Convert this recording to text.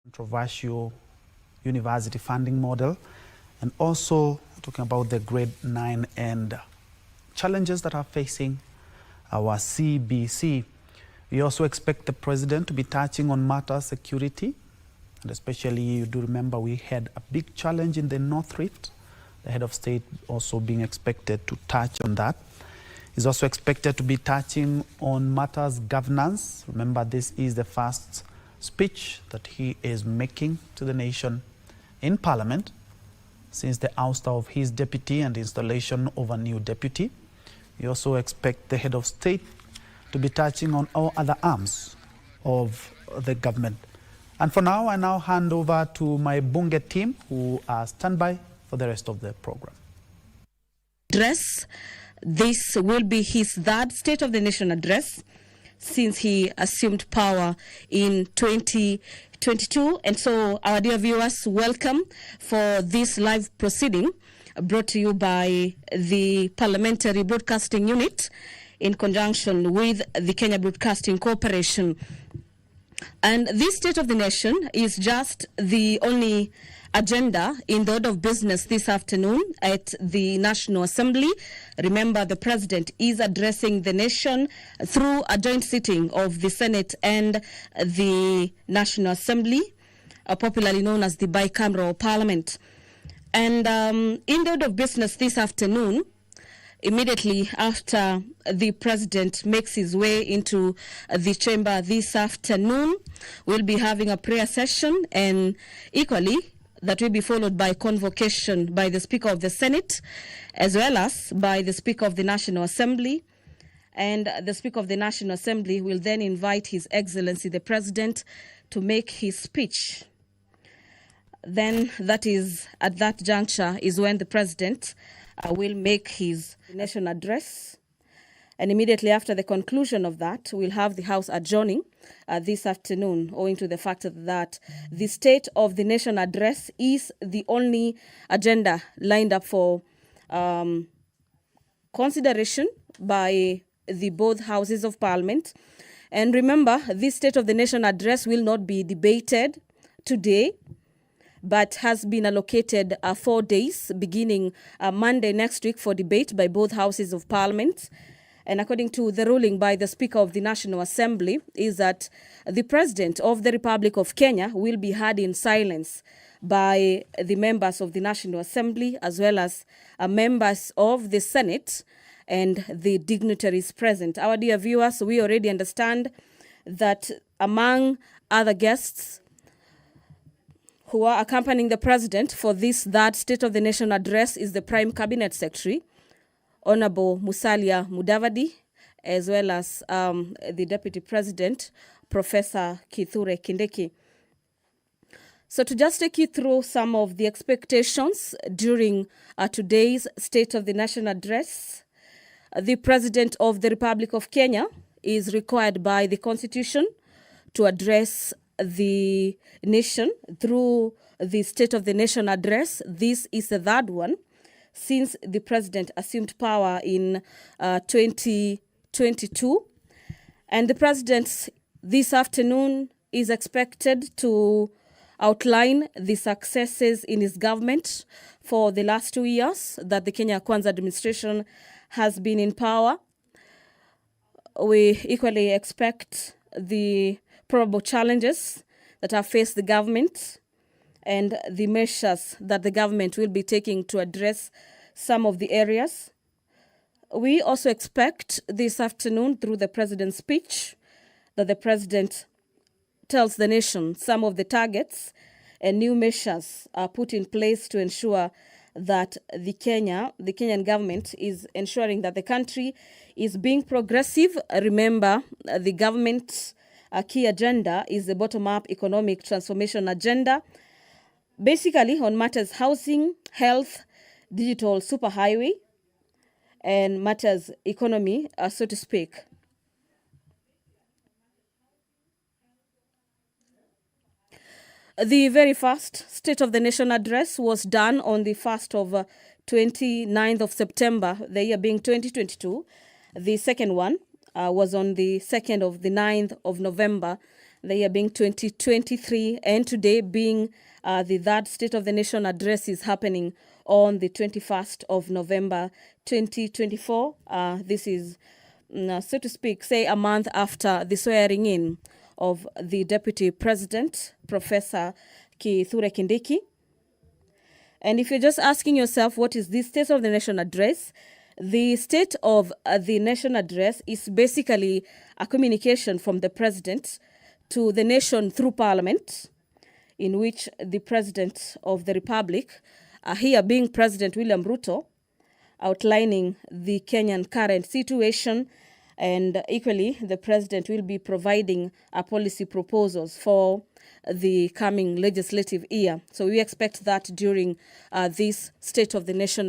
controversial university funding model, and also talking about the grade 9 and challenges that are facing our CBC. We also expect the president to be touching on matters security, and especially you do remember we had a big challenge in the North Rift. The head of state also being expected to touch on that. He's also expected to be touching on matters governance. Remember, this is the first speech that he is making to the nation in Parliament since the ouster of his deputy and installation of a new deputy. We also expect the head of state to be touching on all other arms of the government. And for now, I now hand over to my Bunge team who are standby for the rest of the program. This will be his third State of the Nation address since he assumed power in 2022. And so, our dear viewers, welcome for this live proceeding brought to you by the Parliamentary Broadcasting Unit in conjunction with the Kenya Broadcasting Corporation. And this State of the Nation is just the only agenda in the order of business this afternoon at the National Assembly. Remember, the President is addressing the nation through a joint sitting of the Senate and the National Assembly, popularly known as the bicameral Parliament. And in the order of business this afternoon, immediately after the President makes his way into the chamber this afternoon, we'll be having a prayer session, and equally that will be followed by convocation by the Speaker of the Senate as well as by the Speaker of the National Assembly. And the Speaker of the National Assembly will then invite His Excellency the President to make his speech. Then that is, at that juncture, is when the President will make his nation address. And immediately after the conclusion of that, we'll have the House adjourning this afternoon, owing to the fact that the State of the Nation address is the only agenda lined up for consideration by the both houses of Parliament. And remember, this State of the Nation address will not be debated today, but has been allocated 4 days, beginning Monday next week, for debate by both houses of Parliament. And according to the ruling by the Speaker of the National Assembly, is that the President of the Republic of Kenya will be heard in silence by the members of the National Assembly as well as members of the Senate and the dignitaries present. Our dear viewers, we already understand that among other guests who are accompanying the President for this third State of the Nation address is the Prime Cabinet Secretary, Honorable Musalia Mudavadi, as well as the Deputy President, Professor Kithure Kindiki. So to just take you through some of the expectations during today's State of the Nation address, the President of the Republic of Kenya is required by the Constitution to address the nation through the State of the Nation address. This is the third one since the President assumed power in 2022. And the President this afternoon is expected to outline the successes in his government for the last 2 years that the Kenya Kwanza administration has been in power. We equally expect the probable challenges that have faced the government and the measures that the government will be taking to address some of the areas. We also expect this afternoon, through the President's speech, that the President tells the nation some of the targets and new measures are put in place to ensure that the Kenyan government is ensuring that the country is being progressive. Remember, the government's key agenda is the bottom-up economic transformation agenda, basically on matters housing, health, digital superhighway, and matters economy, so to speak. The very first State of the Nation address was done on the 1st of 29th of September, the year being 2022. The second one was on the 2nd of the 9th of November, the year being 2023, and today being the third State of the Nation address is happening on the 21st of November 2024. This is, so to speak, say a month after the swearing in of the Deputy President, Professor Kithure Kindiki. And if you're just asking yourself, what is the State of the Nation address? The State of the Nation address is basically a communication from the President to the nation through Parliament, in which the President of the Republic, here being President William Ruto, outlining the Kenyan current situation, and equally the President will be providing policy proposals for the coming legislative year. So we expect that during this State of the Nation